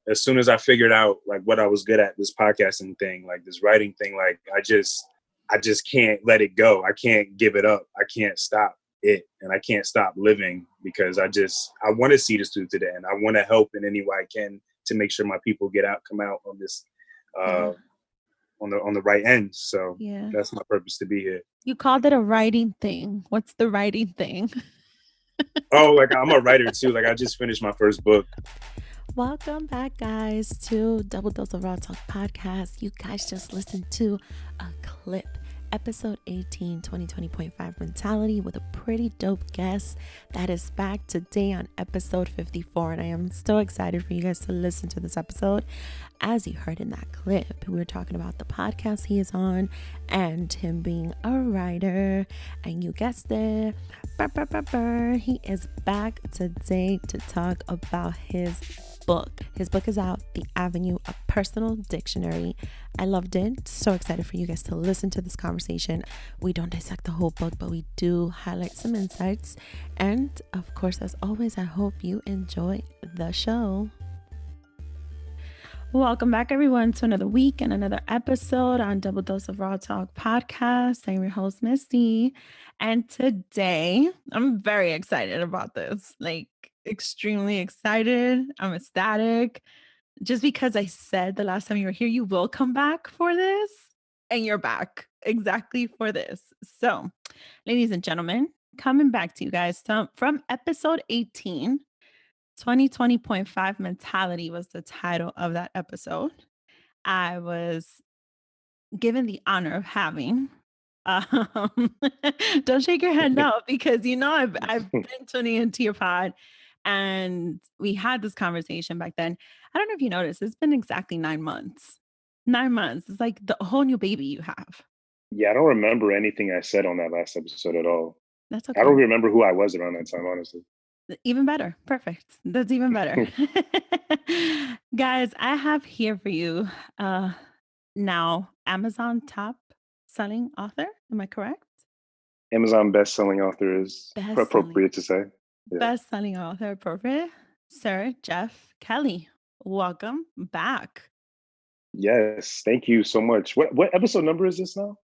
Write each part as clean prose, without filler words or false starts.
as soon as I figured out like what I was good at, this podcasting thing, like this writing thing, like I just can't let it go. I can't give it up. I can't stop it, and I can't stop living, because I want to see this through to the end. I want to help in any way I can to make sure my people come out on this, on the right end. So that's my purpose to be here. You called it a writing thing. What's the writing thing? Oh, like I'm a writer too. Like I just finished my first book. Welcome back, guys, to Double Dose of Raw Talk podcast. You guys just listened to a clip, episode 18, 2020.5 mentality, with a pretty dope guest that is back today on episode 54. And I am so excited for you guys to listen to this episode. As you heard in that clip, we were talking about the podcast he is on and him being a writer. And you guessed it, he is back today to talk about his book. His book is out, The Avenue, a Personal Dictionary. I loved it. So excited for you guys to listen to this conversation. We don't dissect the whole book, but we do highlight some insights. And of course, as always, I hope you enjoy the show. Welcome back, everyone, to another week and another episode on Double Dose of Raw Talk podcast. I'm your host, Misty. And today, I'm very excited about this. Like, extremely excited. I'm ecstatic. Just because I said the last time you were here, you will come back for this. And you're back exactly for this. So, ladies and gentlemen, coming back to you guys from episode 18. 2020.5 mentality was the title of that episode. I was given the honor of having, don't shake your head no, because I've been tuning into your pod, and we had this conversation back then. I don't know if you noticed, it's been exactly 9 months. 9 months. It's like the whole new baby you have. Yeah, I don't remember anything I said on that last episode at all. That's okay. I don't remember who I was around that time, honestly. Even better. Perfect. That's even better. Guys, I have here for you now Amazon top selling author. Am I correct? Amazon best-selling author is appropriate to say. Yeah. Best-selling author, appropriate. Sir Jeff Kelly, welcome back. Yes, thank you so much. What episode number is this now?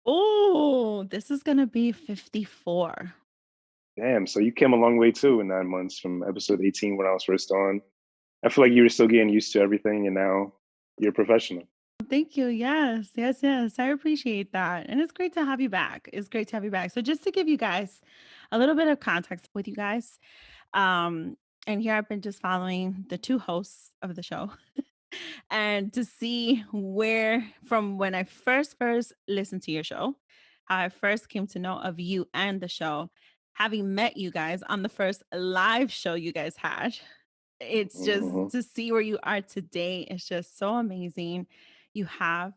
Oh, this is going to be 54. Damn, so you came a long way too in 9 months from episode 18 when I was first on. I feel like you were still getting used to everything, and now you're a professional. Thank you. Yes. I appreciate that. And it's great to have you back. So just to give you guys a little bit of context with you guys, and here I've been just following the two hosts of the show and to see where, from when I first listened to your show, how I first came to know of you and the show, having met you guys on the first live show you guys had. It's just to see where you are today. It's just so amazing. You have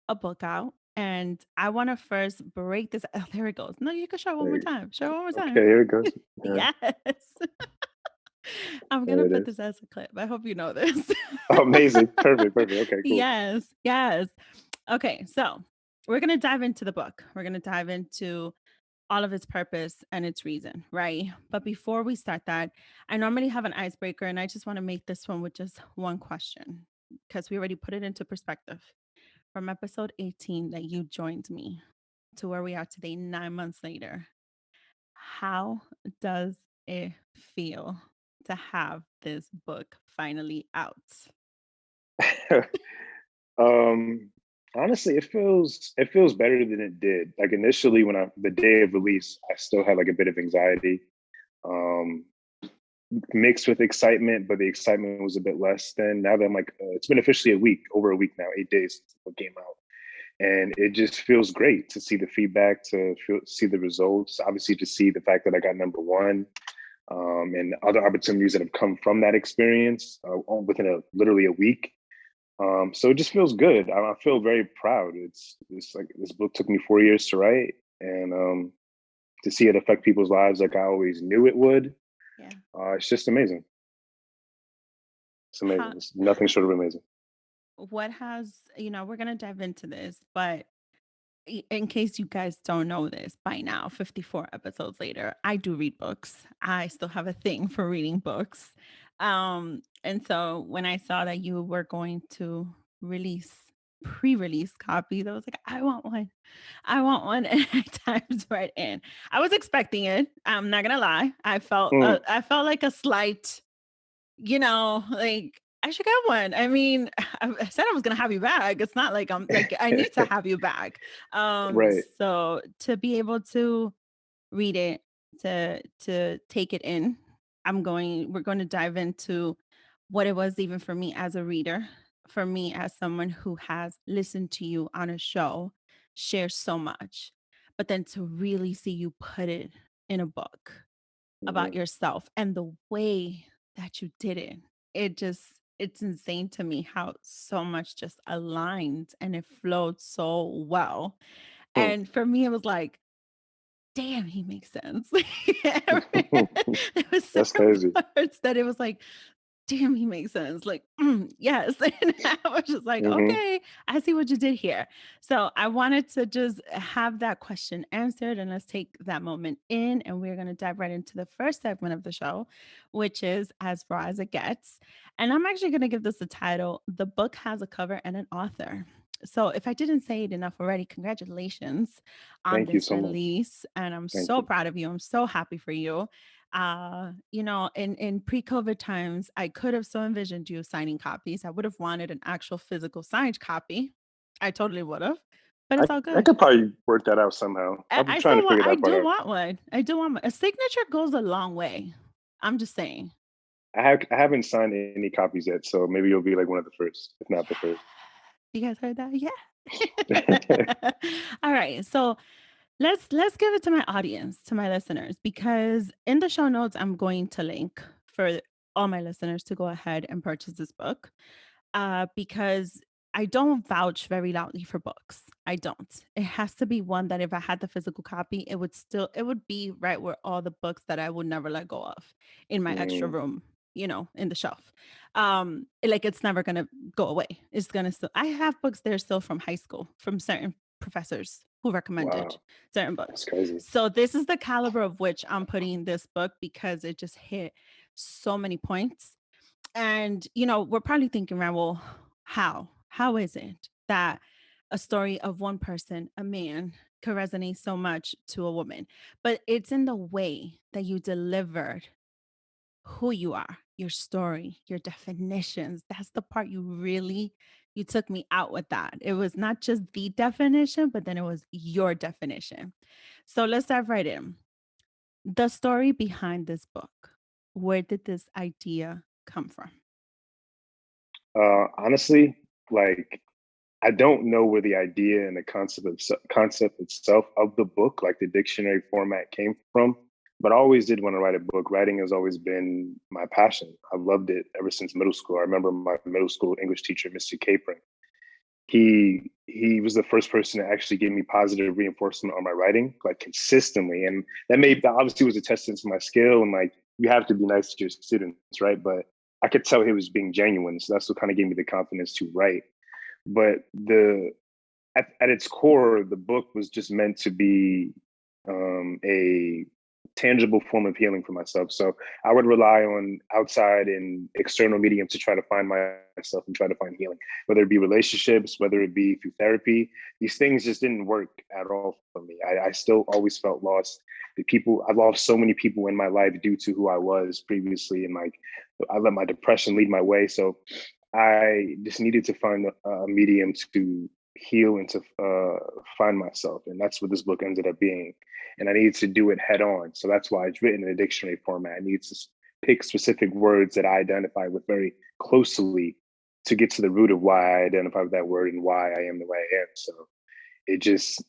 a book out, and I want to first break this. Oh, there it goes. No, you can show it one more time. Okay, here it goes. Yeah. Yes. I'm going to put this as a clip. I hope you know this. Oh, amazing. Perfect. Okay, cool. Yes. Okay, so we're going to dive into the book. We're going to dive into all of its purpose and its reason, right? But before we start that, I normally have an icebreaker, and I just want to make this one with just one question, because we already put it into perspective. From episode 18 that you joined me to where we are today, 9 months later, how does it feel to have this book finally out? Honestly, it feels better than it did. Like initially, the day of release, I still had like a bit of anxiety, mixed with excitement, but the excitement was a bit less than now that I'm like, it's been officially over a week now, 8 days since the book came out. And it just feels great to see the feedback, see the results, obviously to see the fact that I got number one, and other opportunities that have come from that experience within literally a week. So it just feels good. I feel very proud. It's like this book took me 4 years to write, and to see it affect people's lives like I always knew it would. Yeah. It's just amazing. It's amazing. It's nothing short of amazing. What has, we're going to dive into this, but in case you guys don't know this by now, 54 episodes later, I do read books. I still have a thing for reading books. And so when I saw that you were going to release pre-release copies, I was like, I want one. I want one. And I typed right in. I was expecting it. I'm not gonna lie. Mm, I felt like a slight, like I should get one. I mean, I said I was gonna have you back. It's not like I'm like I need to have you back. right. So to be able to read it, to take it in, we're going to dive into what it was even for me as a reader, for me as someone who has listened to you on a show, share so much, but then to really see you put it in a book about Mhm. yourself and the way that you did it. It's insane to me how so much just aligned and it flowed so well. Mm. And for me, it was like, damn, he makes sense. There was That's certain crazy. parts that it was like, damn, he makes sense. Like, yes. And I was just like, Hmm. okay, I see what you did here. So I wanted to just have that question answered. And let's take that moment in. And we're going to dive right into the first segment of the show, which is As Raw as It Gets. And I'm actually going to give this a title: The Book Has a Cover and an Author. So if I didn't say it enough already, congratulations on Thank you this so much. release. And I'm Thank so you. proud of you. I'm so happy for you. In pre-COVID times, I could have so envisioned you signing copies. I would have wanted an actual physical signed copy. I totally would have, but I, it's all I good. could probably work that out somehow. I'm trying to figure I that part do out. want one. I do want one. A signature goes a long way. I'm just saying. I haven't signed any copies yet, so maybe you'll be like one of the first, if not the first. You guys heard that? Yeah. All right. So let's give it to my audience, to my listeners, because in the show notes, I'm going to link for all my listeners to go ahead and purchase this book. Because I don't vouch very loudly for books. I don't. It has to be one that if I had the physical copy, it would be right where all the books that I would never let go of in my extra Mm, room, in the shelf. Like it's never gonna go away. It's gonna still I have books there still from high school, from certain professors who recommended wow, certain that's books. crazy. So this is the caliber of which I'm putting this book because it just hit so many points. And, we're probably thinking, right, well, how? How is it that a story of one person, a man, could resonate so much to a woman? But it's in the way that you delivered who you are, your story, your definitions. That's the part you took me out with that. It was not just the definition, but then it was your definition. So let's dive right in. The story behind this book. Where did this idea come from? Honestly, like I don't know where the idea and the concept itself of the book, like the dictionary format, came from. But I always did want to write a book. Writing has always been my passion. I loved it ever since middle school. I remember my middle school English teacher, Mr. Capron. He was the first person to actually give me positive reinforcement on my writing, like consistently, and that obviously was a testament to my skill. And like you have to be nice to your students, right? But I could tell he was being genuine, so that's what kind of gave me the confidence to write. But at its core, the book was just meant to be a tangible form of healing for myself. So I would rely on outside and external mediums to try to find myself and try to find healing, whether it be relationships, whether it be through therapy. These things just didn't work at all for me. I still always felt lost. I lost so many people in my life due to who I was previously. And like, I let my depression lead my way. So I just needed to find a medium to heal and to find myself. And that's what this book ended up being. And I needed to do it head on. So that's why it's written in a dictionary format. I need to pick specific words that I identify with very closely to get to the root of why I identify with that word and why I am the way I am. So it just,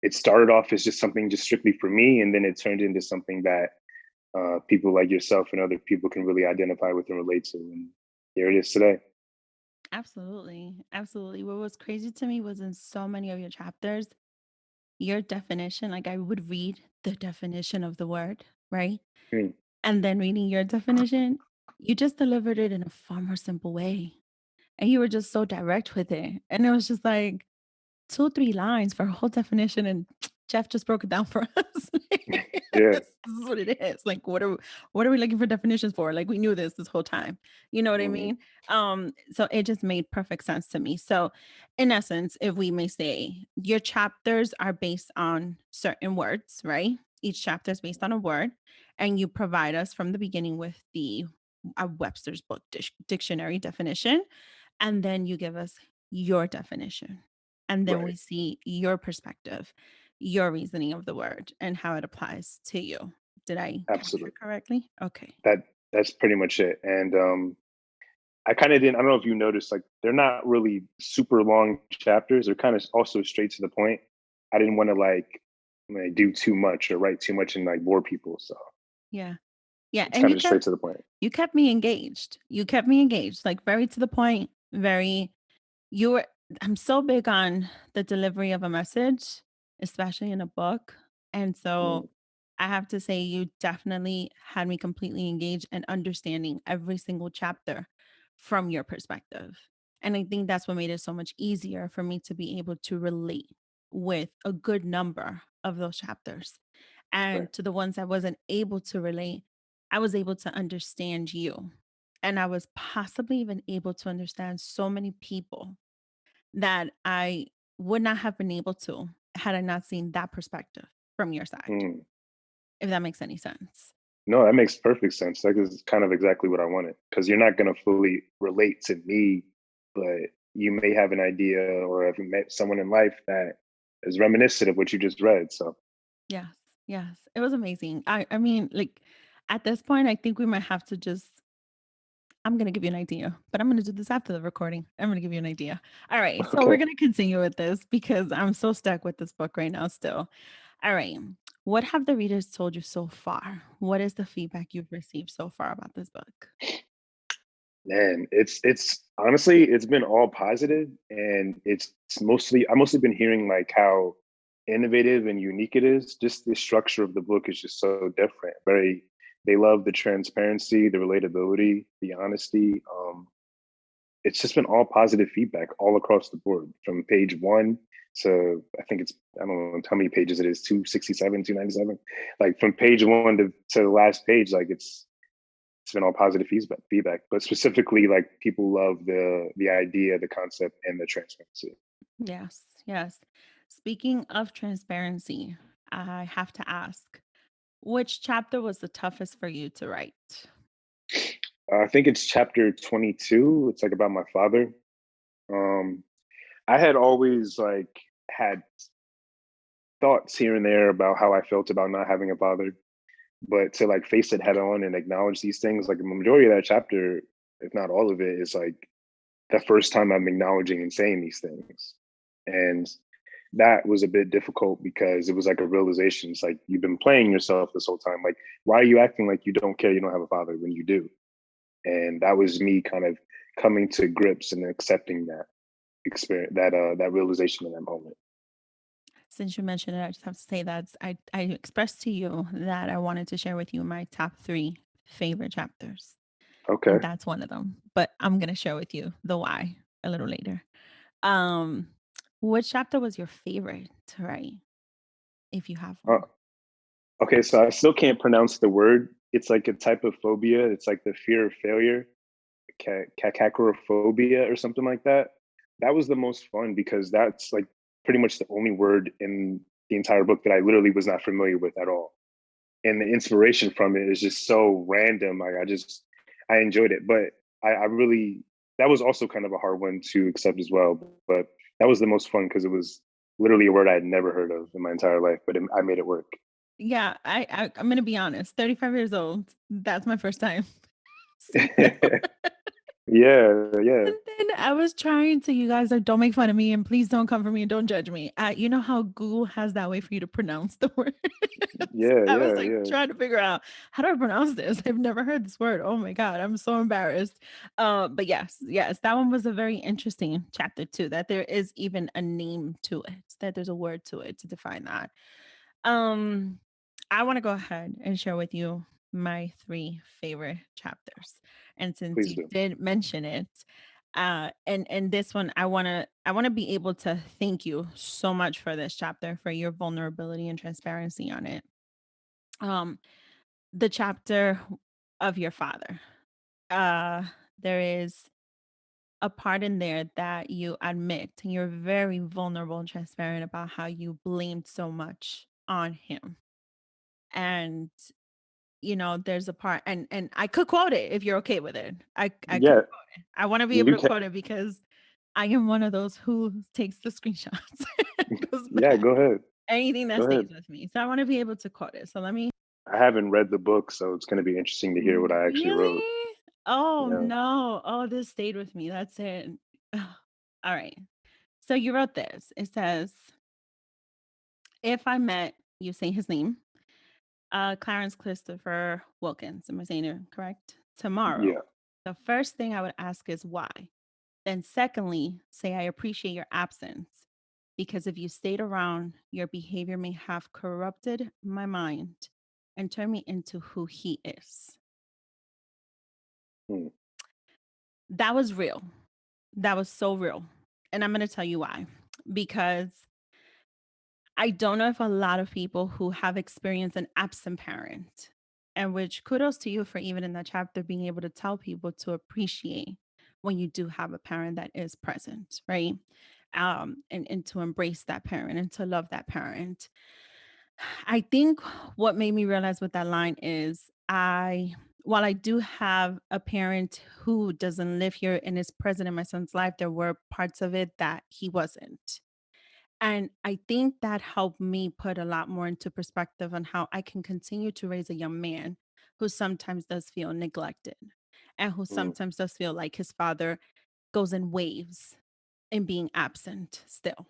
it started off as just something just strictly for me. And then it turned into something that people like yourself and other people can really identify with and relate to. And here it is today. Absolutely. Absolutely. What was crazy to me was in so many of your chapters, your definition, like I would read the definition of the word, right? Mm. And then reading your definition, you just delivered it in a far more simple way. And you were just so direct with it. And it was just like 2, 3 lines for a whole definition. And Jeff just broke it down for us. Yeah. This is what it is. Like, what are we looking for definitions for? Like, we knew this whole time. You know what I Hmm. mean? So it just made perfect sense to me. So, in essence, if we may say, your chapters are based on certain words, right? Each chapter is based on a word, and you provide us from the beginning with the Webster's book dictionary definition, and then you give us your definition. And then Right. we see your perspective, your reasoning of the word, and how it applies to you. Did I capture Absolutely. it correctly? Okay. That's pretty much it. And I kind of didn't. I don't know if you noticed, like they're not really super long chapters. They're kind of also straight to the point. I didn't want to like do too much or write too much and like bore people. So Yeah. Yeah. it's And kind of just straight to the point. you kept me engaged. You kept me engaged, like very to the point, very you were I'm so big on the delivery of a message, especially in a book. And so Mm, I have to say you definitely had me completely engaged and understanding every single chapter from your perspective. And I think that's what made it so much easier for me to be able to relate with a good number of those chapters. right. And to the ones I wasn't able to relate, I was able to understand you. And I was possibly even able to understand so many people that I would not have been able to had I not seen that perspective from your side, Mm. if that makes any sense. No, that makes perfect sense. That is kind of exactly what I wanted because you're not going to fully relate to me, but you may have an idea or have met someone in life that is reminiscent of what you just read. So, Yes, yes. It was amazing. I mean, like at this point, I think we might have to just I'm gonna give you an idea, but I'm gonna do this after the recording. I'm gonna give you an idea. All right. So we're okay. gonna continue with this because I'm so stuck with this book right now still. All right. What have the readers told you so far? What is the feedback you've received so far about this book? Man, it's honestly it's been all positive, and it's mostly I've mostly been hearing like how innovative and unique it is. Just the structure of the book is just so different. Very they love the transparency, the relatability, the honesty. It's just been all positive feedback all across the board from page one to I think it's I don't know how many pages it is 267, 297. Like from page one to the last page, like it's been all positive feedback, but specifically like people love the idea, the concept, and the transparency. Yes, yes. Speaking of transparency, I have to ask, which chapter was the toughest for you to write? I think it's chapter 22. It's like about my father. Um, I had always like had thoughts here and there about how I felt about not having a father, but to like face it head on and acknowledge these things, like the majority of that chapter, if not all of it, is like the first time I'm acknowledging and saying these things. And that was a bit difficult because it was like a realization. It's like you've been playing yourself this whole time. Like, why are you acting like you don't care you don't have a father when you do? And that was me kind of coming to grips and accepting that experience, that realization in that moment. Since you mentioned it, I just have to say that I expressed to you that I wanted to share with you my top 3 favorite chapters, and Okay. that's one of them. But I'm gonna share with you the why a little later. Um, which chapter was your favorite to write, if you have Uh, one? okay. So I still can't pronounce the word. It's like a type of phobia. It's like the fear of failure, cacarophobia or something like that. That was the most fun because that's like pretty much the only word in the entire book that I literally was not familiar with at all. And the inspiration from it is just so random. Like I enjoyed it, but I really that was also kind of a hard one to accept as well. But that was the most fun because it was literally a word I had never heard of in my entire life, but I made it work. Yeah, I'm gonna be honest, 35 years old, that's my first time seeing that word. Yeah, yeah, And then I was trying to, you guys, like, don't make fun of me and please don't come for me and don't judge me. You know how Google has that way for you to pronounce the word? yeah, I was yeah, like yeah. trying to figure out how do I pronounce this? I've never heard this word. Oh my God, I'm so embarrassed. But yes, yes, that one was a very interesting chapter too, that there is even a name to it, that there's a word to it to define that. Um, I want to go ahead and share with you my 3 favorite chapters. And since Please you do. did mention it, And this one, I wanna be able to thank you so much for this chapter, for your vulnerability and transparency on it. Um, the chapter of your father. Uh, there is a part in there that you admit, and you're very vulnerable and transparent about how you blamed so much on him. And there's a part, and I could quote it if you're okay with it. I could Yeah, quote it. I want to be able you to can. quote it because I am one of those who takes the screenshots and goes Yeah, back. go ahead. Anything that Go stays ahead. with me. So I want to be able to quote it. So let me. I haven't read the book, so it's going to be interesting to hear what I actually wrote. Really? Oh Yeah. no. Oh, this stayed with me. That's it. Ugh. All right. So you wrote this. It says, if I met, you say his name, Clarence Christopher Wilkins. Am I saying it correct? Tomorrow. Yeah. The first thing I would ask is why. Then, secondly, say, I appreciate your absence because if you stayed around, your behavior may have corrupted my mind and turned me into who he is. Mm, That was real. That was so real. And I'm going to tell you why. Because I don't know if a lot of people who have experienced an absent parent, and which kudos to you for even in that chapter being able to tell people to appreciate when you do have a parent that is present, right? And to embrace that parent and to love that parent. I think what made me realize what that line is, while I do have a parent who doesn't live here and is present in my son's life, there were parts of it that he wasn't. And I think that helped me put a lot more into perspective on how I can continue to raise a young man who sometimes does feel neglected and who mm, sometimes does feel like his father goes in waves in being absent still.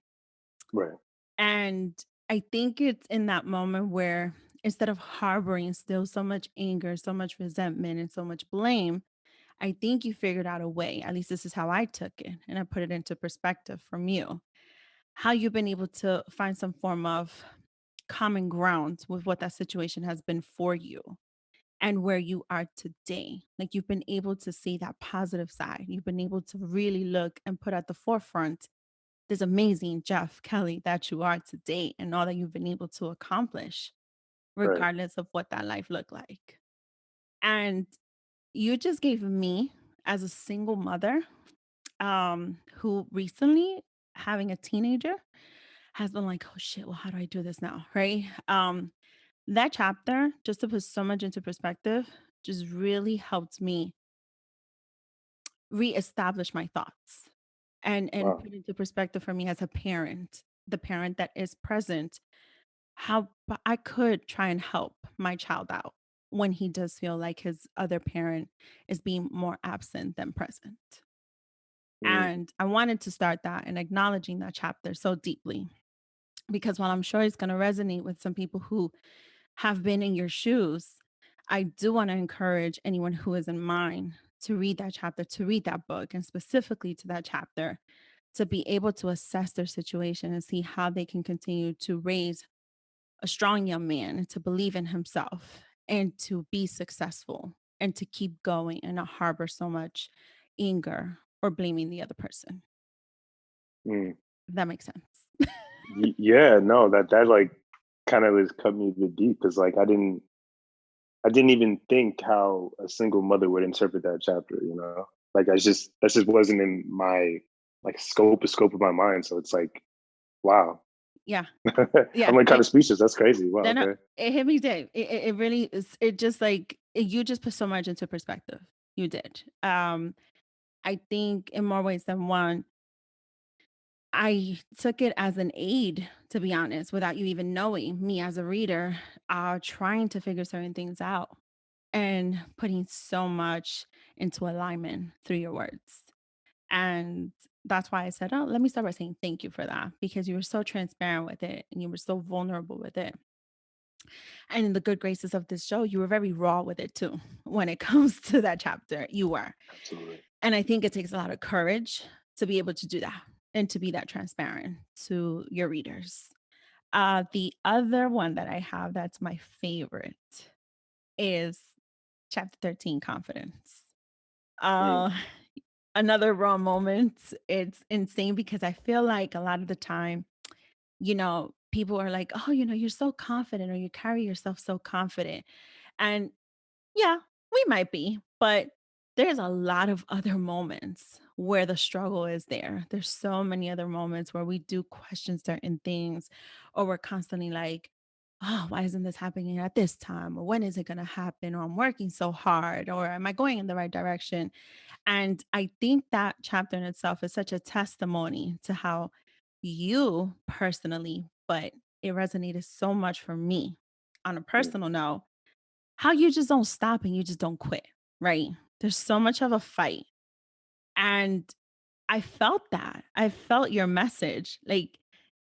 right. And I think it's in that moment where instead of harboring still so much anger, so much resentment, and so much blame, I think you figured out a way. At least this is how I took it. And I put it into perspective from you, how you've been able to find some form of common ground with what that situation has been for you and where you are today. Like you've been able to see that positive side. You've been able to really look and put at the forefront this amazing Jeff Kelly that you are today and all that you've been able to accomplish, Right. regardless of what that life looked like. And you just gave me, as a single mother, who recently having a teenager has been like, oh shit, well, how do I do this now? Right. That chapter, just to put so much into perspective, just really helped me reestablish my thoughts and Wow. put into perspective for me as a parent, the parent that is present, how I could try and help my child out when he does feel like his other parent is being more absent than present. Mm, And I wanted to start that and acknowledging that chapter so deeply because while I'm sure it's going to resonate with some people who have been in your shoes, I do want to encourage anyone who is in mine to read that chapter, to read that book, and specifically to that chapter, to be able to assess their situation and see how they can continue to raise a strong young man and to believe in himself and to be successful and to keep going and not harbor so much anger or blaming the other person. mm. If that makes sense. Yeah, no, that like kind of has cut me a bit deep because like I didn't even think how a single mother would interpret that chapter, you know? Like I just that just wasn't in my like scope of my mind. So it's like, wow. Yeah. I'm Yeah. like kind of speechless. That's crazy. Wow, Then okay. it hit me deep. It really is. It just like you just put so much into perspective. You did. I think in more ways than one, I took it as an aid, to be honest, without you even knowing me as a reader, trying to figure certain things out and putting so much into alignment through your words. And that's why I said, oh, let me start by saying thank you for that because you were so transparent with it and you were so vulnerable with it. And in the good graces of this show, you were very raw with it too. When it comes to that chapter, you were. Absolutely. And I think it takes a lot of courage to be able to do that and to be that transparent to your readers. The other one that I have that's my favorite is chapter 13, confidence. Mm, Uh, another raw moment. It's insane because I feel like a lot of the time, people are like, oh, you're so confident or you carry yourself so confident. And yeah, we might be, but there's a lot of other moments where the struggle is there. There's so many other moments where we do question certain things, or we're constantly like, oh, why isn't this happening at this time? Or when is it going to happen? Or I'm working so hard, or am I going in the right direction? And I think that chapter in itself is such a testimony to how you personally, but it resonated so much for me on a Mm. personal note, how you just don't stop and you just don't quit, right? There's so much of a fight. And I felt that. I felt your message. Like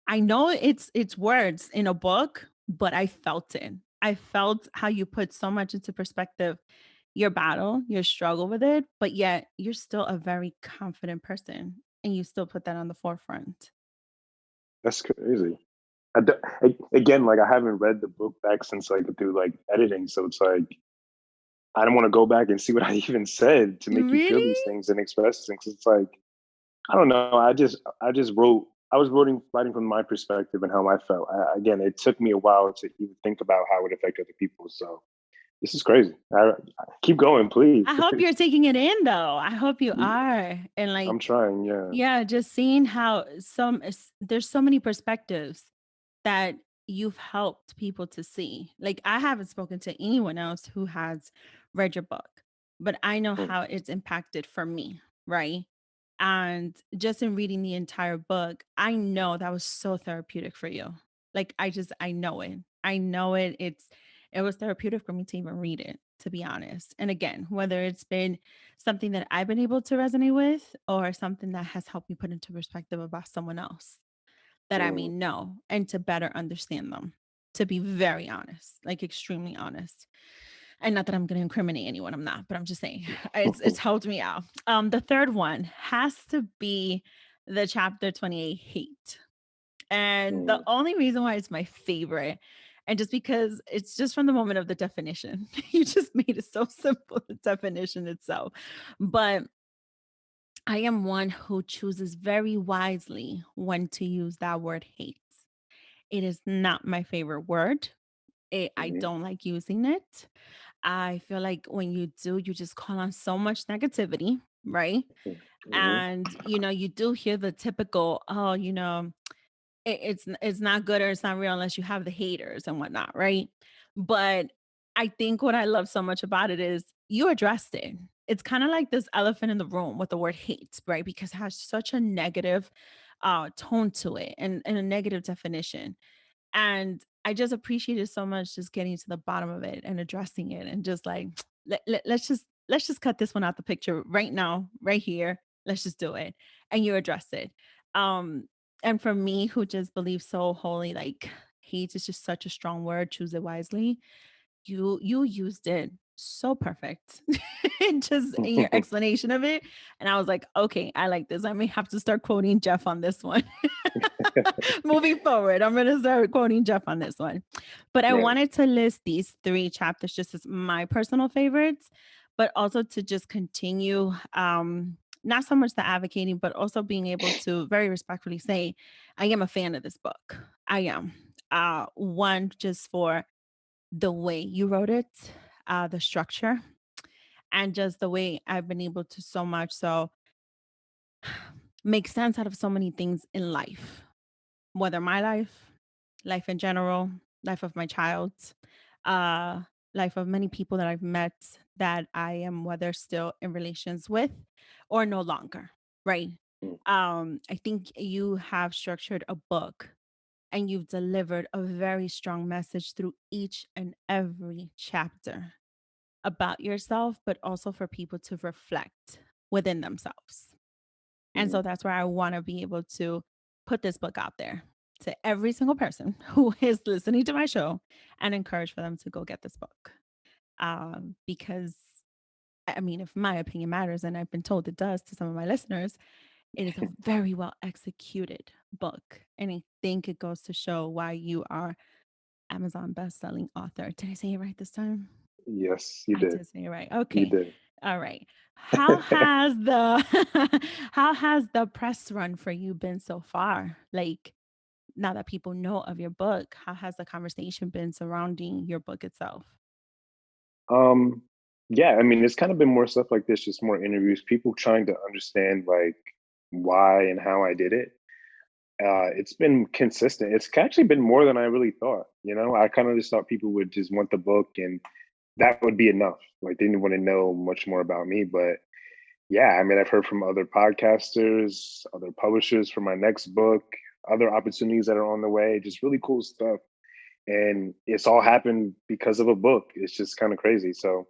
I know it's words in a book, but I felt it. I felt how you put so much into perspective, your battle, your struggle with it, but yet you're still a very confident person and you still put that on the forefront. That's crazy. Again, like I haven't read the book back since like through like editing, so it's like I don't want to go back and see what I even said to make you feel Really? these things and express these things. It's like I don't know. I just wrote. I was writing from my perspective and how I felt. Again, it took me a while to even think about how it affected other people. So this is crazy. I keep going, please. I hope you're taking it in though. I hope you are. And I'm like, trying. Yeah. yeah, just seeing how there's so many perspectives that you've helped people to see. Like I haven't spoken to anyone else who has read your book, but I know Mm. how it's impacted for me, right? And just in reading the entire book, I know that was so therapeutic for you. Like I know it. I know it. It was therapeutic for me to even read it, to be honest. And again, whether it's been something that I've been able to resonate with or something that has helped me put into perspective about someone else that I may Mm. know and to better understand them, to be very honest, like extremely honest. And not that I'm going to incriminate anyone, I'm not, but I'm just saying it's helped me out. The third one has to be the chapter 28 hate. And the Mm. only reason why it's my favorite, and just because it's just from the moment of the definition, you just made it so simple, the definition itself. But I am one who chooses very wisely when to use that word hate. It is not my favorite word. I Mhm. don't like using it. I feel like when you do, you just call on so much negativity, right? Mhm. And you do hear the typical, oh, it's not good or it's not real unless you have the haters and whatnot, right? But I think what I love so much about it is you addressed it. It's kind of like this elephant in the room with the word hate, right? Because it has such a negative tone to it and a negative definition. And I just appreciate it so much just getting to the bottom of it and addressing it and just like let's just cut this one out the picture right now, right here. Let's just do it. And you address it. Um and for me who just believes so wholly like hate is just such a strong word, choose it wisely. You used it so perfect just in your explanation of it. And I was like, okay, I like this. I may have to start quoting Jeff on this one. Moving forward, I'm going to start quoting Jeff on this one. But I Right. wanted to list these three chapters just as my personal favorites, but also to just continue not so much the advocating, but also being able to very respectfully say, I am a fan of this book. I am. One, just for the way you wrote it, the structure, and just the way I've been able to so much so make sense out of so many things in life, whether my life in general, life of my child, uh, life of many people that I've met that I am whether still in relations with or no longer, right? Mm. I think you have structured a book and you've delivered a very strong message through each and every chapter about yourself, but also for people to reflect within themselves. And Mhm. so that's where I want to be able to put this book out there to every single person who is listening to my show and encourage for them to go get this book. Because, I mean, if my opinion matters, and I've been told it does to some of my listeners, it is a very well executed book. And I think it goes to show why you are Amazon best-selling author. Did I say it right this time? Yes, you I did. did say it right. You Okay. did. All right. How has the how has the press run for you been so far? Like now that people know of your book, how has the conversation been surrounding your book itself? Um, yeah, I mean, it's kind of been more stuff like this, just more interviews, people trying to understand like why and how I did it. It's been consistent. It's actually been more than I really thought. I kind of just thought people would just want the book and that would be enough. Like they didn't want to know much more about me. But yeah, I mean, I've heard from other podcasters, other publishers for my next book, other opportunities that are on the way, just really cool stuff. And it's all happened because of a book. It's just kind of crazy. So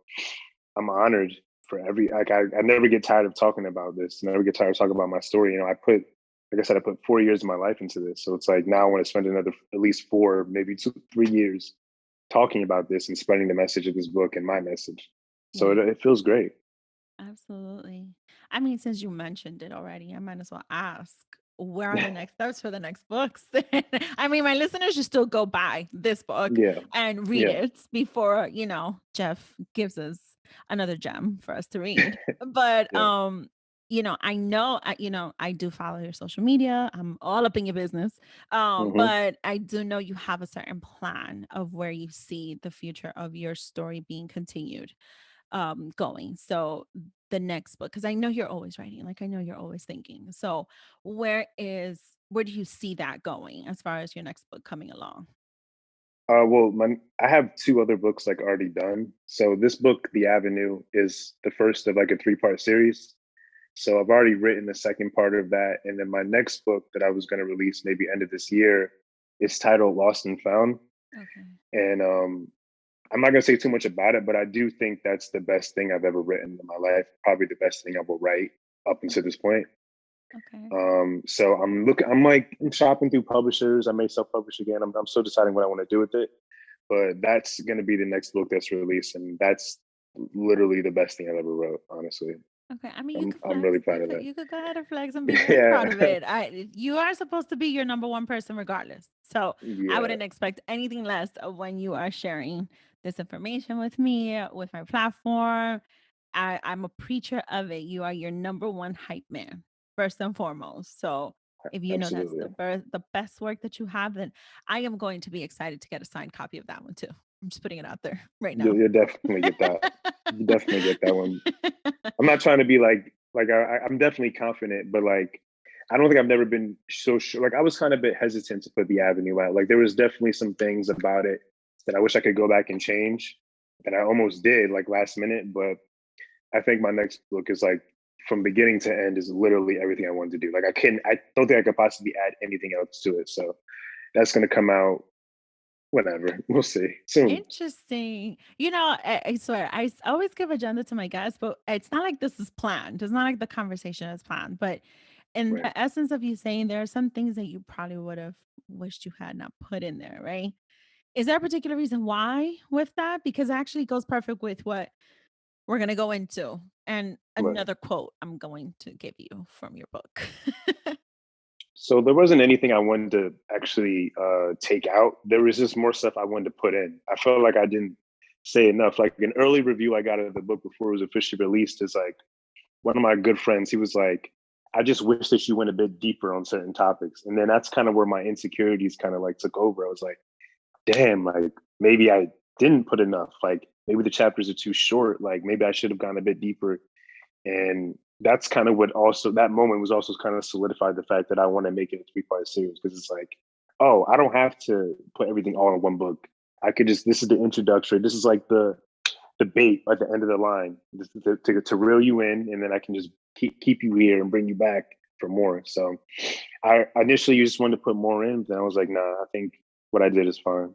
I'm honored for I never get tired of talking about this. Never get tired of talking about my story. Like I said, I put 4 years of my life into this. So it's like now I want to spend another at least four, maybe 3 years talking about this and spreading the message of this book and my message. So Yeah. it feels great. Absolutely. I mean, since you mentioned it already, I might as well ask, where are the next steps for the next books? I mean, my listeners should still go buy this book Yeah. and read Yeah. it before, Jeff gives us another gem for us to read. But Yeah. I know I do follow your social media. I'm all up in your business. Hmm. But I do know you have a certain plan of where you see the future of your story being continued going. So the next book, because I know you're always writing, like I know you're always thinking. So where do you see that going as far as your next book coming along? Well, I have two other books like already done. So this book, The Avenue, is the first of like a three-part series. So I've already written the second part of that, and then my next book that I was going to release maybe end of this year is titled Lost and Found. Okay. And I'm not going to say too much about it, but I do think that's the best thing I've ever written in my life. Probably the best thing I will write up until this point. Okay. So I'm shopping through publishers. I may self-publish again. I'm still deciding what I want to do with it, but that's going to be the next book that's released, and that's literally the best thing I've ever wrote. Honestly, Okay. I mean, you I'm could I'm flex. really proud of that. You could go ahead and flex and be very proud of Yeah, it. You are supposed to be your number one person regardless. So I yeah, wouldn't expect anything less of when you are sharing this information with me, with my platform. I'm a preacher of it. You are your number one hype man, first and foremost. So if you know that's absolutely. the best work that you have, then I am going to be excited to get a signed copy of that one too. I'm just putting it out there right now. You'll definitely get that. You definitely get that one. I'm not trying to be I'm definitely confident, but like I don't think I've never been so sure. Like I was kind of a bit hesitant to put The Avenue out. Like there was definitely some things about it that I wish I could go back and change, and I almost did like last minute. But I think my next book is like from beginning to end is literally everything I wanted to do. Like I don't think I could possibly add anything else to it. So that's gonna come out whenever. We'll see soon. Interesting. I swear, always give agenda to my guests, but it's not like this is planned. It's not like the conversation is planned. But in Right. the essence of you saying there are some things that you probably would have wished you had not put in there, right? Is there a particular reason why with that? Because it actually goes perfect with what we're going to go into. And Right. another quote I'm going to give you from your book. So there wasn't anything I wanted to actually take out. There was just more stuff I wanted to put in. I felt like I didn't say enough. Like an early review I got of the book before it was officially released is like one of my good friends. He was like, "I just wish that you went a bit deeper on certain topics." And then that's kind of where my insecurities kind of like took over. I was like, "Damn, like maybe I didn't put enough. Like maybe the chapters are too short. Like maybe I should have gone a bit deeper." And that's kind of what also that moment was also kind of solidified the fact that I want to make it a three-part series because it's like, oh, I don't have to put everything all in one book. I could just this is the introductory. This is like the bait at the end of the line to reel you in, and then I can just keep you here and bring you back for more. So I initially just wanted to put more in, then I was like, nah, I think what I did is fine,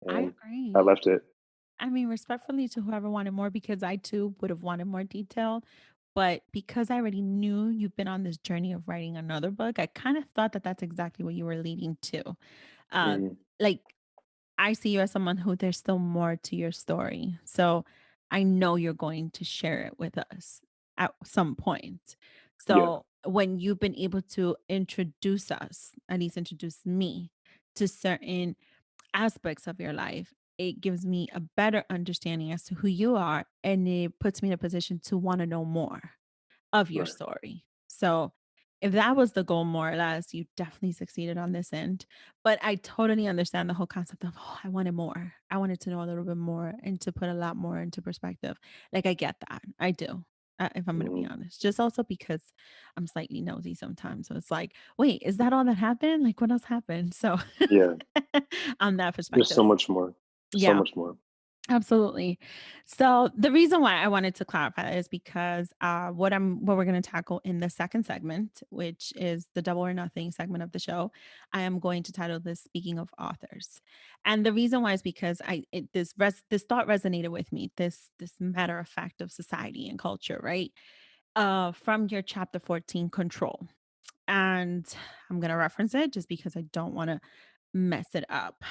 I and I agree. left it. I mean, respectfully to whoever wanted more, because I too would have wanted more detail. But because I already knew you've been on this journey of writing another book, I kind of thought that that's exactly what you were leading to. Uh, Mm, like, I see you as someone who there's still more to your story. So I know you're going to share it with us at some point. yeah, So when you've been able to introduce us, at least introduce me to certain aspects of your life, it gives me a better understanding as to who you are, and it puts me in a position to want to know more of your Right. story. So, if that was the goal, more or less, you definitely succeeded on this end. But I totally understand the whole concept of, oh, I wanted more. I wanted to know a little bit more and to put a lot more into perspective. Like, I get that. I do. If I'm going to be Hmm. honest, just also because I'm slightly nosy sometimes. So it's like, wait, is that all that happened? Like, what else happened? So, Yeah. on that There's so perspective, much more. So yeah. much more. Absolutely. So the reason why I wanted to clarify is because what we're going to tackle in the second segment, which is the double or nothing segment of the show, I am going to title this "Speaking of Authors," and the reason why is because this thought resonated with me. This matter of fact of society and culture, right? From your chapter 14, Control, and I'm going to reference it just because I don't want to mess it up.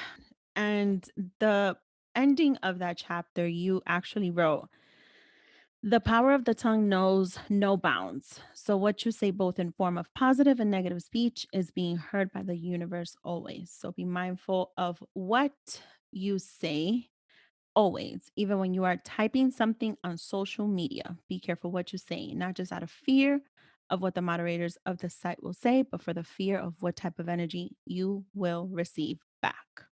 And the ending of that chapter, you actually wrote, "The power of the tongue knows no bounds. So what you say, both in form of positive and negative speech, is being heard by the universe always. So be mindful of what you say always, even when you are typing something on social media. Be careful what you say, not just out of fear of what the moderators of the site will say, but for the fear of what type of energy you will receive back."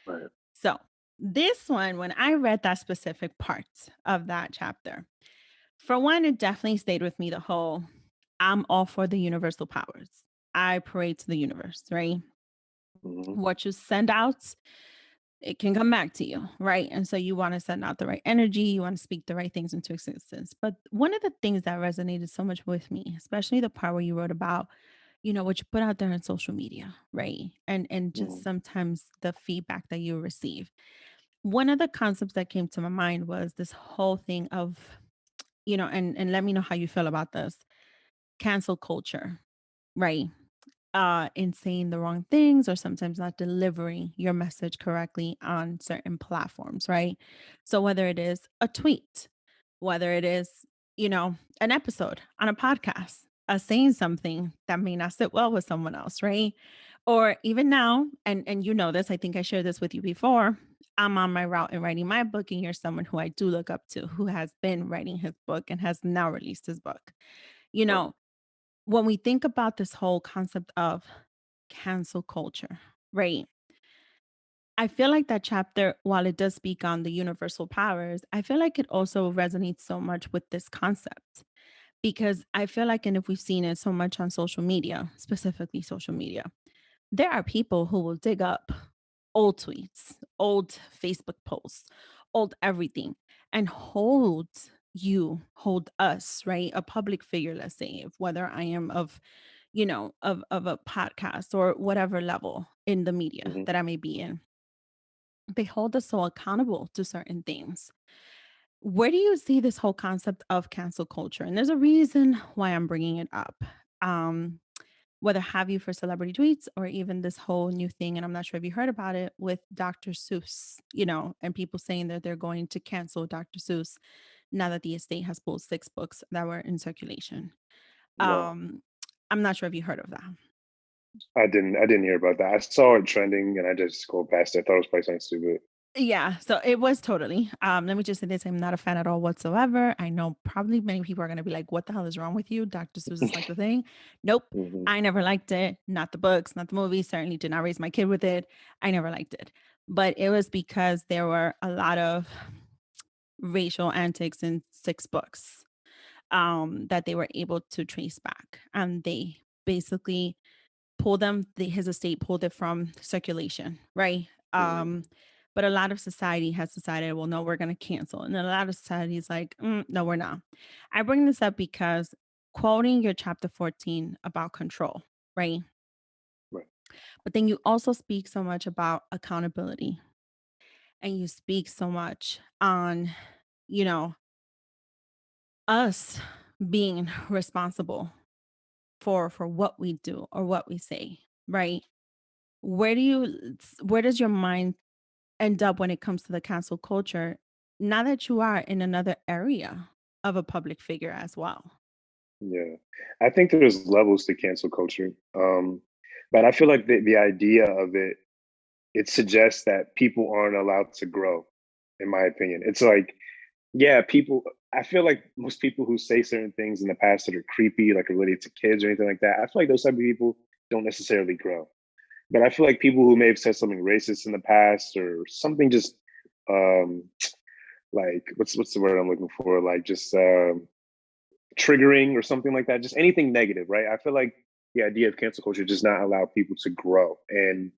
Right. So, this one, when I read that specific part of that chapter, for one, it definitely stayed with me the whole I'm all for the universal powers. I pray to the universe, right? Hmm. What you send out, it can come back to you, right? And so you want to send out the right energy, you want to speak the right things into existence. But one of the things that resonated so much with me, especially the part where you wrote about, what you put out there on social media, right? And just Hmm. sometimes the feedback that you receive. One of the concepts that came to my mind was this whole thing of, and let me know how you feel about this, cancel culture, right? In saying the wrong things or sometimes not delivering your message correctly on certain platforms, right? So whether it is a tweet, whether it is, an episode on a podcast, saying something that may not sit well with someone else, right? Or even now, and you know this, I think I shared this with you before. I'm on my route in writing my book, and you're someone who I do look up to, who has been writing his book and has now released his book. You Right. know, when we think about this whole concept of cancel culture, right? I feel like that chapter, while it does speak on the universal powers, I feel like it also resonates so much with this concept because I feel like, and if we've seen it so much on social media, specifically social media, there are people who will dig up old tweets, old Facebook posts, old everything, and hold us, right? A public figure, let's say, if whether I am of, of a podcast or whatever level in the media Hmm. that I may be in, they hold us so accountable to certain things. Where do you see this whole concept of cancel culture? And there's a reason why I'm bringing it up. Um, whether have you for celebrity tweets or even this whole new thing, and I'm not sure if you heard about it with Dr. Seuss, and people saying that they're going to cancel Dr. Seuss now that the estate has pulled 6 books that were in circulation. Wow. Um, I'm not sure if you heard of that. I didn't hear about that. I saw it trending and I just scrolled past it. I thought it was probably something stupid. Yeah, so it was totally. Let me just say this: I'm not a fan at all whatsoever. I know probably many people are going to be like, "What the hell is wrong with you? Dr. Seuss is like the thing." Nope, Hmm. I never liked it. Not the books, not the movie. Certainly did not raise my kid with it. I never liked it, but it was because there were a lot of racial antics in 6 books that they were able to trace back, and they basically pulled them. His estate pulled it from circulation, right? Hmm. But a lot of society has decided, well, no, we're going to cancel. And then a lot of society is like, no, we're not. I bring this up because quoting your chapter 14 about control, right? Right. But then you also speak so much about accountability and you speak so much on, you know, us being responsible for what we do or what we say, right? Where does your mind end up when it comes to the cancel culture, now that you are in another area of a public figure as well? Yeah. I think there's levels to cancel culture. But I feel like the idea of it it suggests that people aren't allowed to grow, in my opinion. It's like, yeah, people, I feel like most people who say certain things in the past that are creepy, like related to kids or anything like that, I feel like those type of people don't necessarily grow. But I feel like people who may have said something racist in the past or something just um like what's the word I'm looking for? Like just triggering or something like that, just anything negative, right? I feel like the idea of cancel culture does not allow people to grow. And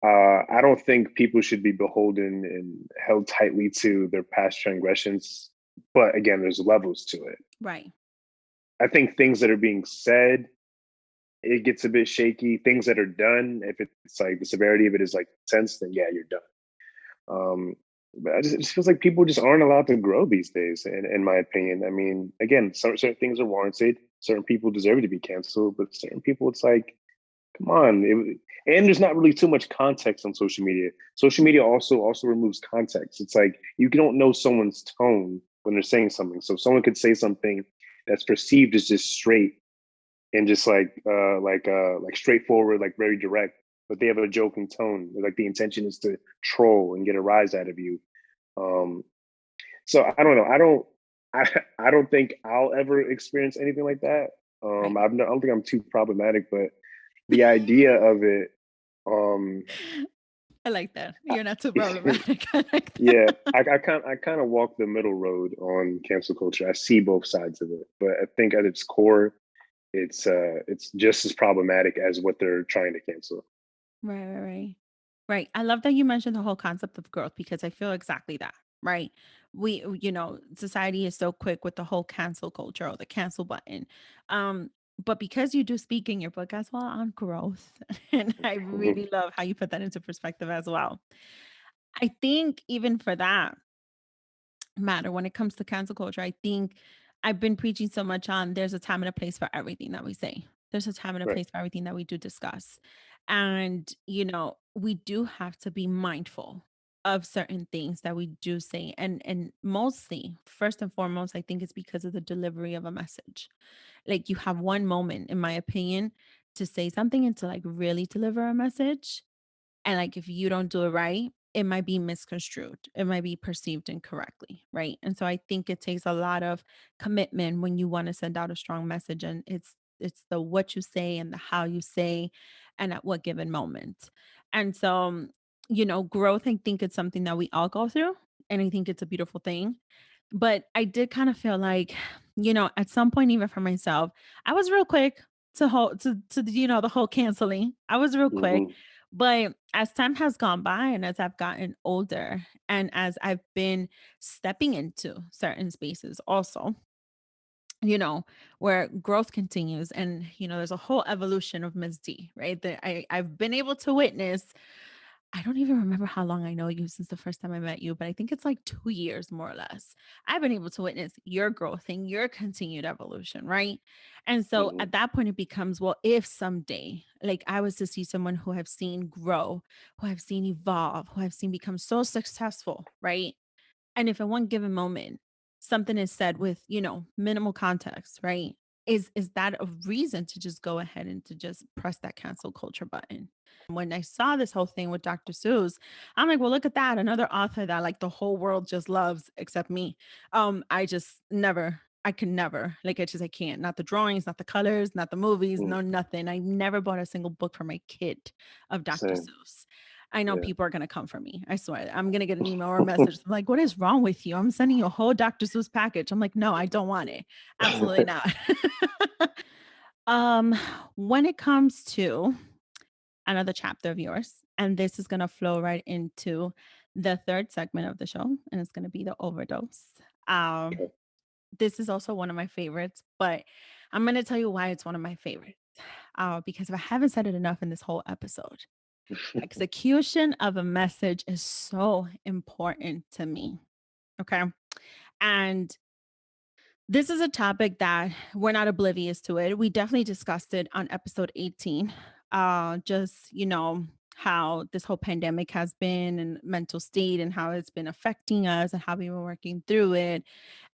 I don't think people should be beholden and held tightly to their past transgressions. But again, there's levels to it. Right. I think things that are being said, it gets a bit shaky. Things that are done, if it's like the severity of it is like intense, then yeah, you're done. But it just feels like people just aren't allowed to grow these days, in my opinion. I mean, again, certain things are warranted. Certain people deserve to be canceled, but certain people, it's like, come on. And there's not really too much context on social media. Social media also removes context. It's like you don't know someone's tone when they're saying something. So someone could say something that's perceived as just straight and just like straightforward, like very direct, but they have a joking tone. Like the intention is to troll and get a rise out of you. Um, so I don't know. I don't think I'll ever experience anything like that. Right. I don't think I'm too problematic, but the idea of it, um, I like that. I, You're not too problematic. I like yeah, that. I kind of walk the middle road on cancel culture. I see both sides of it, but I think at its core, it's just as problematic as what they're trying to cancel. Right, right, right. Right. I love that you mentioned the whole concept of growth because I feel exactly that, right? Society is so quick with the whole cancel culture or the cancel button. Um, but because you do speak in your book as well on growth, and I Mhm, really love how you put that into perspective as well. I think even for that matter, when it comes to cancel culture, I think I've been preaching so much on there's a time and a place for everything that we say. There's a time and a right. place for everything that we do discuss. And, we do have to be mindful of certain things that we do say. And mostly, first and foremost, I think it's because of the delivery of a message. Like you have one moment, in my opinion, to say something and to like really deliver a message. And like if you don't do it right, it might be misconstrued. It might be perceived incorrectly, right? And so I think it takes a lot of commitment when you want to send out a strong message, and it's the what you say and the how you say and at what given moment. And so growth, I think it's something that we all go through, and I think it's a beautiful thing. But I did kind of feel like, at some point, even for myself, I was real quick to the whole canceling. I was real quick. Hmm. But as time has gone by and as I've gotten older and as I've been stepping into certain spaces also, where growth continues and there's a whole evolution of Ms. D, right? That I've been able to witness. I don't even remember how long I know you since the first time I met you, but I think it's like 2 years more or less. I've been able to witness your growth and your continued evolution, right? And so Hmm. at that point, it becomes, well, if someday, like I was to see someone who I've seen grow, who I've seen evolve, who I've seen become so successful, right? And if at one given moment something is said with, minimal context, right? Is that a reason to just go ahead and to just press that cancel culture button? When I saw this whole thing with Dr. Seuss, I'm like, well, look at that. Another author that like the whole world just loves except me. I can never, like, I can't. Not the drawings, not the colors, not the movies, no, nothing. I never bought a single book for my kid of Dr. Same. Seuss. I know Yeah. people are gonna come for me. I swear. I'm gonna get an email or a message. I'm like, what is wrong with you? I'm sending you a whole Dr. Seuss package. I'm like, no, I don't want it. Absolutely not. um, when it comes to another chapter of yours, and this is gonna flow right into the third segment of the show, and it's gonna be the overdose. Um, Okay. this is also one of my favorites, but I'm gonna tell you why it's one of my favorites. Because if I haven't said it enough in this whole episode, execution of a message is so important to me. Okay. And this is a topic that we're not oblivious to it. We definitely discussed it on episode 18. Just, how this whole pandemic has been and mental state and how it's been affecting us and how we were working through it.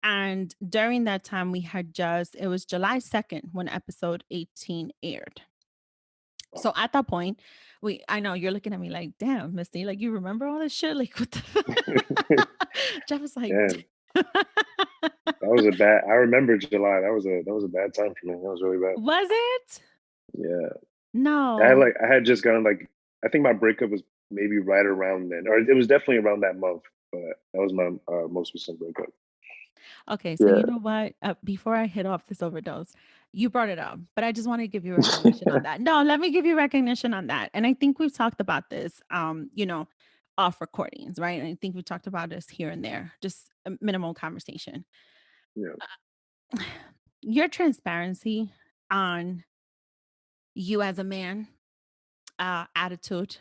And during that time, it was July 2nd when episode 18 aired. So at that point, I know you're looking at me like, damn, Misty, like you remember all this shit? Like what the Jeff was like, Yeah, that was a bad. I remember July. That was a bad time for me. That was really bad. was it? Yeah, No. I had just gotten like, I think my breakup was maybe right around then, or it was definitely around that month. But that was my most recent breakup. Okay, so Yeah. you know what? Before I hit off this overdose, you brought it up, but I just want to give you recognition on that. No, let me give you recognition on that. And I think we've talked about this, off recordings, right? And I think we talked about this here and there, just a minimal conversation. Yeah. Your transparency on you as a man, attitude.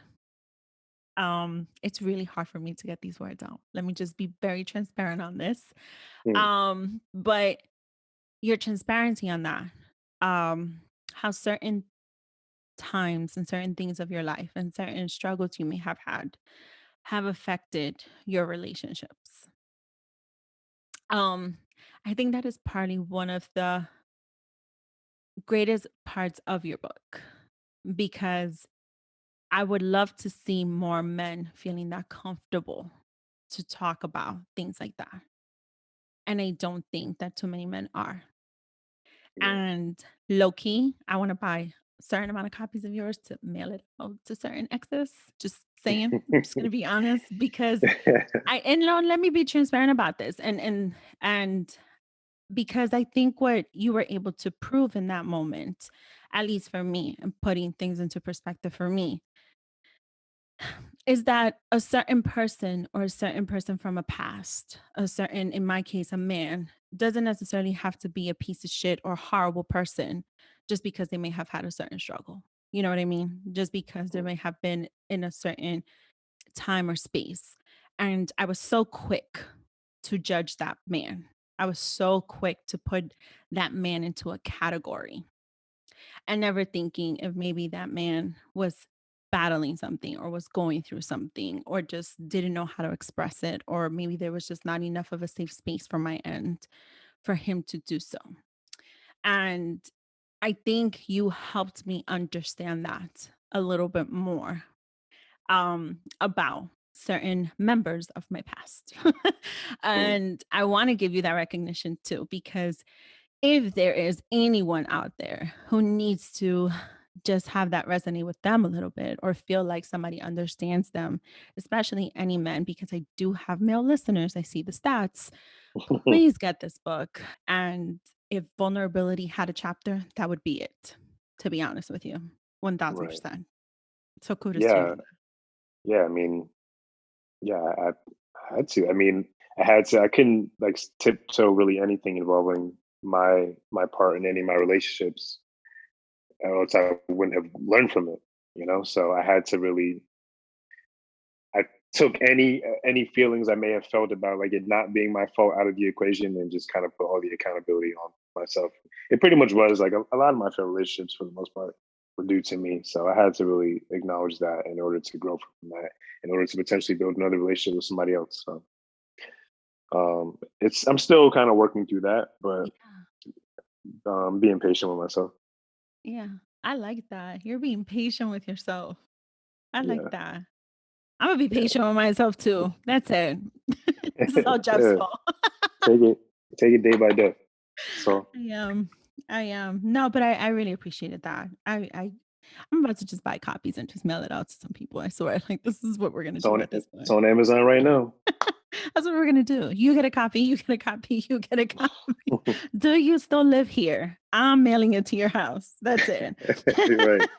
It's really hard for me to get these words out. Let me just be very transparent on this. Mm, But your transparency on that, how certain times and certain things of your life and certain struggles you may have had have affected your relationships. Um, I think that is probably one of the greatest parts of your book because I would love to see more men feeling that comfortable to talk about things like that. And I don't think that too many men are. yeah. And low key, I want to buy a certain amount of copies of yours to mail it out to certain exes. Just saying. I'm just gonna be honest because let me be transparent about this. And because I think what you were able to prove in that moment, at least for me, and putting things into perspective for me, is that a certain person or a certain person from a past, a certain, in my case, a man, doesn't necessarily have to be a piece of shit or horrible person just because they may have had a certain struggle. You know what I mean? Just because they may have been in a certain time or space. And I was so quick to judge that man. I was so quick to put that man into a category and never thinking if maybe that man was battling something or was going through something or just didn't know how to express it, or maybe there was just not enough of a safe space from my end for him to do so. And I think you helped me understand that a little bit more, about certain members of my past. Mm, And I want to give you that recognition too, because if there is anyone out there who needs to just have that resonate with them a little bit or feel like somebody understands them, especially any men, because I do have male listeners, I see the stats. Please get this book. And if vulnerability had a chapter, that would be it, to be honest with you. right. 1000%. So kudos to you Yeah. on that. Yeah. I mean, yeah, I had to. I mean, I had to. I couldn't like tiptoe really anything involving my part in any of my relationships, or else I wouldn't have learned from it. So I had to really. I took any feelings I may have felt about like it not being my fault out of the equation and just kind of put all the accountability on myself. It pretty much was like a lot of my failed relationships for the most part were due to me. So I had to really acknowledge that in order to grow from that, in order to potentially build another relationship with somebody else. So it's I'm still kind of working through that, but Yeah. being patient with myself. Yeah. I like that. You're being patient with yourself. I like Yeah. that. I'm gonna be Yeah. patient with myself too. That's it. This is all Jeff's Yeah. fault. Take it day by day. So I am. I am. No, but I really appreciated that. I'm about to just buy copies and just mail it out to some people. I swear. Like this is what we're gonna do at this it's point. on Amazon right now. That's what we're gonna do. You get a copy, you get a copy, you get a copy. Do you still live here? I'm mailing it to your house. That's it. Right.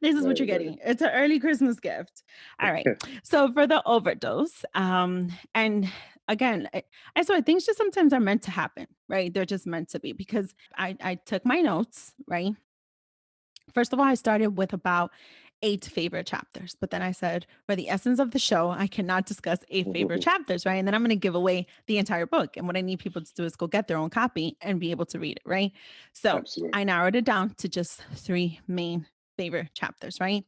This is what Right, you're right. getting. It's an early Christmas gift. All right. So for the overdose, and again, I swear things just sometimes are meant to happen, right? They're just meant to be because I took my notes, right? First of all, I started with about 8 favorite chapters, but then I said, for the essence of the show, I cannot discuss 8 favorite chapters, right? And then I'm going to give away the entire book. And what I need people to do is go get their own copy and be able to read it, right? So Absolutely. I narrowed it down to just 3 main favorite chapters, right?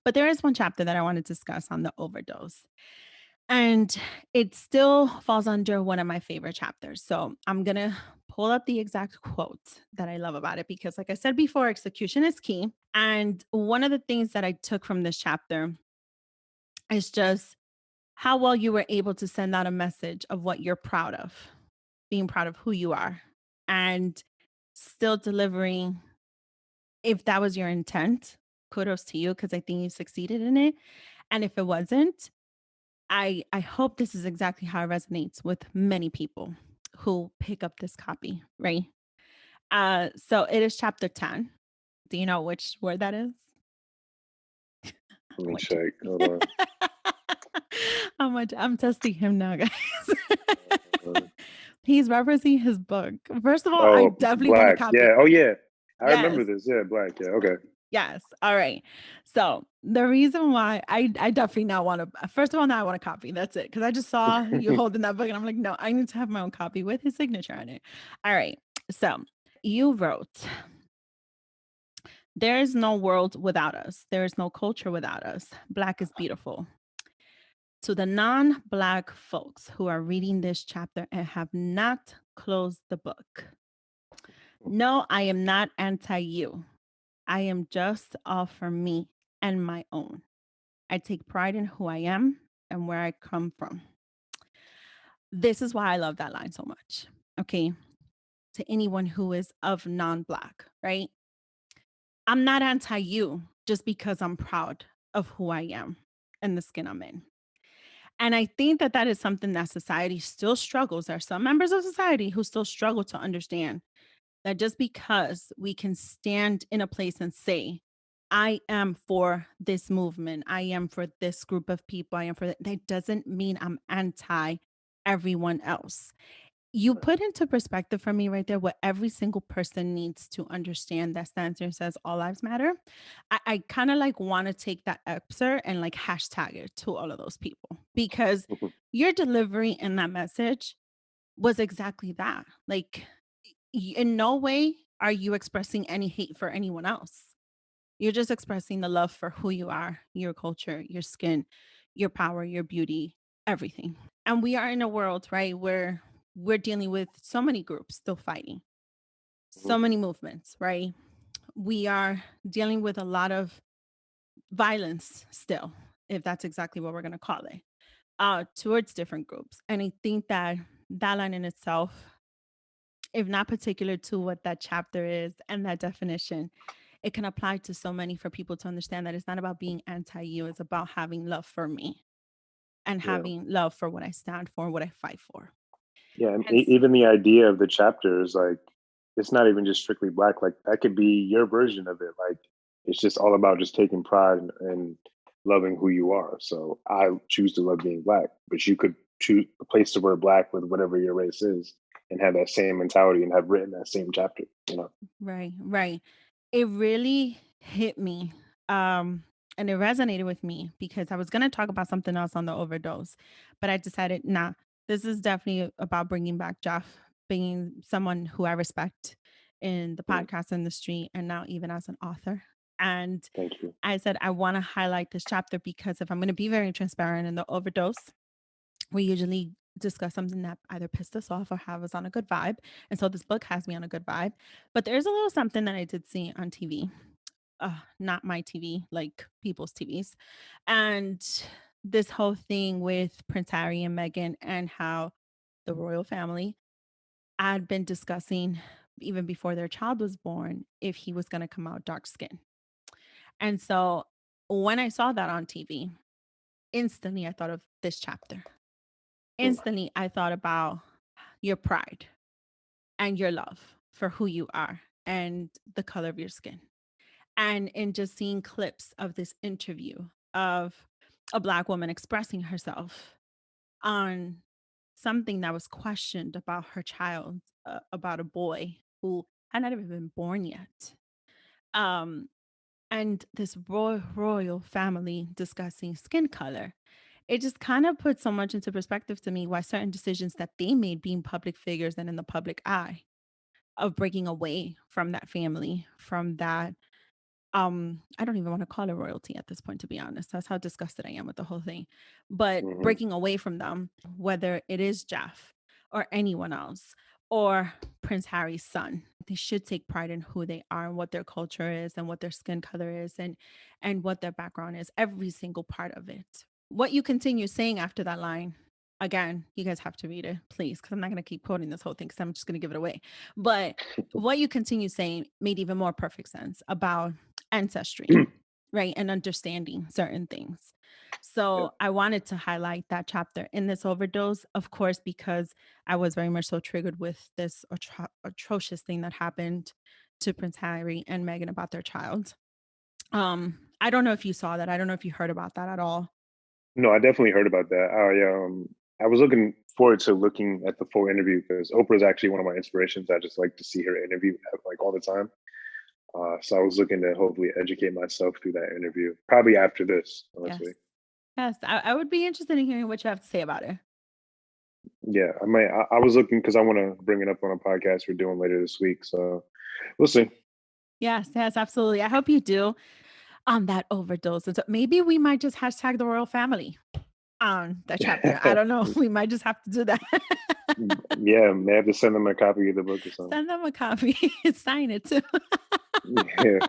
But there is one chapter that I want to discuss on the overdose. And it still falls under one of my favorite chapters. So I'm going to pull up the exact quote that I love about it because, like I said before, execution is key. And one of the things that I took from this chapter is just how well you were able to send out a message of what you're proud of, being proud of who you are, and still delivering. If that was your intent, kudos to you because I think you succeeded in it. And if it wasn't, I hope this is exactly how it resonates with many people who pick up this copy, right? So it is chapter 10. Do you know which word that is? Let How me much? check. Hold on. How much? I'm testing him now, guys. Uh, He's referencing his book. First of all, I oh, definitely want a black. copy. Yeah. Oh, yeah. I remember Yes. this. Yeah, black. Yeah. Okay. Yes. All right. So the reason why I definitely now want to, first of all, now I want a copy. That's it. Because I just saw you holding that book and I'm like, no, I need to have my own copy with his signature on it. All right. So you wrote, there is no world without us. There is no culture without us. Black is beautiful. To the non Black folks who are reading this chapter and have not closed the book, no, I am not anti you. I am just all for me and my own. I take pride in who I am and where I come from. This is why I love that line so much. Okay. To anyone who is of non Black, right? I'm not anti you just because I'm proud of who I am and the skin I'm in. And I think that that is something that society still struggles. There are some members of society who still struggle to understand that just because we can stand in a place and say, I am for this movement, I am for this group of people, I am for that doesn't mean I'm anti everyone else. You put into perspective for me right there what every single person needs to understand that stands here and says all lives matter. I kind of like want to take that excerpt and like hashtag it to all of those people because your delivery in that message was exactly that. Like, in no way are you expressing any hate for anyone else. You're just expressing the love for who you are, your culture, your skin, your power, your beauty, everything. And we are in a world, right, where we're dealing with so many groups still fighting, so many movements, right? We are dealing with a lot of violence still, if that's exactly what we're going to call it, towards different groups. And I think that that line in itself, if not particular to what that chapter is and that definition, it can apply to so many for people to understand that it's not about being anti you, it's about having love for me and Yeah. having love for what I stand for and what I fight for. Yeah. And And even the idea of the chapter is like, it's not even just strictly black. Like, that could be your version of it. Like, it's just all about just taking pride and loving who you are. So I choose to love being black, but you could choose replace the word black with whatever your race is and have that same mentality and have written that same chapter, you know? right, right. It really hit me. And it resonated with me because I was going to talk about something else on the overdose, but I decided, nah, this is definitely about bringing back Jeff, being someone who I respect in the Mm, podcast industry and now even as an author. And thank you. I said, I want to highlight this chapter because if I'm going to be very transparent in the overdose, we usually discuss something that either pissed us off or have us on a good vibe. And so this book has me on a good vibe. But there's a little something that I did see on TV, not my TV, like people's TVs. And this whole thing with Prince Harry and Meghan and how the royal family had been discussing even before their child was born if he was going to come out dark skin. And so when I saw that on TV, instantly I thought of this chapter. Mm, Instantly I thought about your pride and your love for who you are and the color of your skin. And in just seeing clips of this interview of a Black woman expressing herself on something that was questioned about her child, about a boy who had not even been born yet. Um, and this royal family discussing skin color. It just kind of put so much into perspective to me why certain decisions that they made being public figures and in the public eye of breaking away from that family, from that I don't even want to call it royalty at this point, to be honest. That's how disgusted I am with the whole thing. But Hmm. breaking away from them, whether it is Jeff or anyone else or Prince Harry's son, they should take pride in who they are and what their culture is and what their skin color is and what their background is, every single part of it. What you continue saying after that line, again, you guys have to read it, please, because I'm not going to keep quoting this whole thing because I'm just going to give it away. But what you continue saying made even more perfect sense about ancestry, right? And understanding certain things. Yeah. So I wanted to highlight that chapter in this overdose, of course, because I was very much so triggered with this atrocious thing that happened to Prince Harry and Meghan about their child. I don't know if you saw that. I don't know if you heard about that at all. No, I definitely heard about that. I was looking forward to looking at the full interview because Oprah is actually one of my inspirations. I just like to see her interview like all the time. So I was looking to hopefully educate myself through that interview. Probably after this, Yes. honestly. Yes. I would be interested in hearing what you have to say about it. Yeah, I might. I was looking because I want to bring it up on a podcast we're doing later this week. So we'll see. Yes, yes, absolutely. I hope you do on that overdose. And so maybe we might just hashtag the royal family on that chapter. I don't know. We might just have to do that. Yeah, may have to send them a copy of the book or something. Send them a copy. Sign it too. Yeah,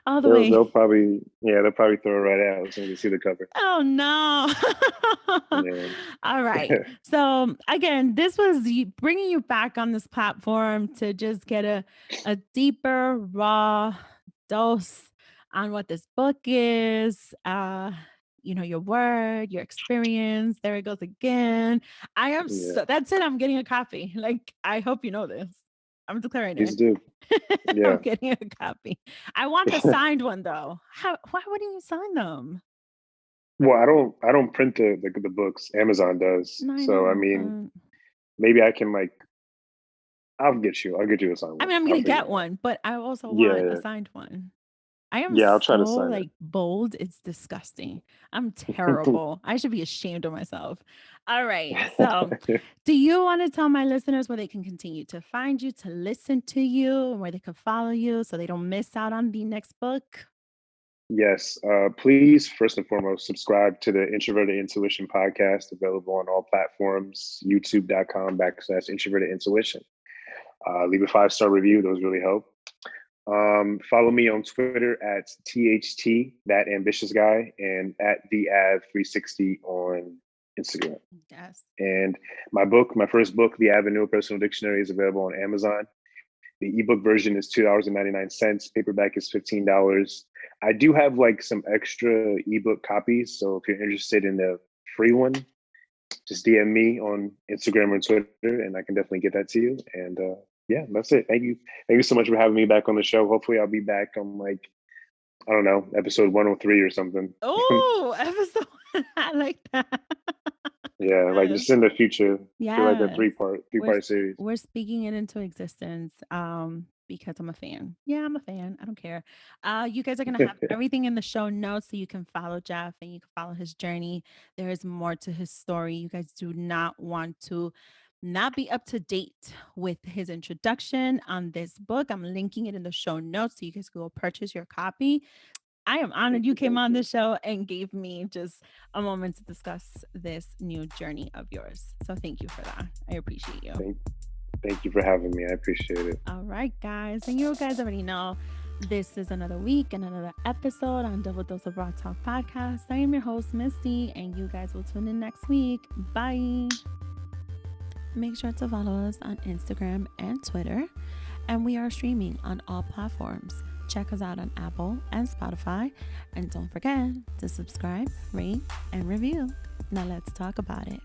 All the way. they'll probably they'll probably throw it right out as soon as they see the cover. Oh no. Yeah. All right. So again, this was bringing you back on this platform to just get a deeper, raw dose on what this book is. Your word, your experience. There it goes again. I am Yeah. that's it. I'm getting a copy. Like, I hope you know this. I'm declaring Please it. do. I'm Yeah. getting a copy. I want the signed one though. Why wouldn't you sign them? Well, I don't print the books. Amazon does. No, I So I know, mean, but maybe I can like I'll get you a signed I one. mean, I'm I'll gonna figure get it out. one, but I also want a Yeah. signed one. I am Yeah, I'll try so to sign like bold. It's disgusting. I'm terrible. I should be ashamed of myself. All right. So, it. do you want to tell my listeners where they can continue to find you, to listen to you, and where they can follow you so they don't miss out on the next book? Yes. Please, first and foremost, subscribe to the Introverted Intuition podcast, available on all platforms, youtube.com/introverted intuition. Leave a 5-star review. Those really help. Follow me on Twitter at THT, that ambitious guy, and at the Av360 on Instagram. Yes. And my first book, The Avenue Personal Dictionary, is available on Amazon. The ebook version is $2.99. Paperback is $15. I do have like some extra ebook copies. So if you're interested in the free one, just DM me on Instagram or Twitter, and I can definitely get that to you. And yeah, that's it. Thank you. Thank you so much for having me back on the show. Hopefully I'll be back on like, I don't know, episode 103 or something. Oh, episode. I like that. Yeah, like Yes. just in the future, do like a Yes. We're three-part series. we're speaking it into existence because I'm a fan. Yeah, I'm a fan. I don't care. You guys are going to have everything in the show notes so you can follow Jeff and you can follow his journey. There is more to his story. You guys do not want to not be up to date with his introduction on this book. I'm linking it in the show notes so you guys go purchase your copy. I am honored you came Thank on you. the show and gave me just a moment to discuss this new journey of yours. So thank you for that. I appreciate you. Thank, thank you for having me. I appreciate it. All right, guys. And you guys already know this is another week and another episode on Double Dose of Raw Talk podcast. I am your host, Misty, and you guys will tune in next week. Bye. Make sure to follow us on Instagram and Twitter. And we are streaming on all platforms. Check us out on Apple and Spotify. And don't forget to subscribe, rate, and review. Now let's talk about it.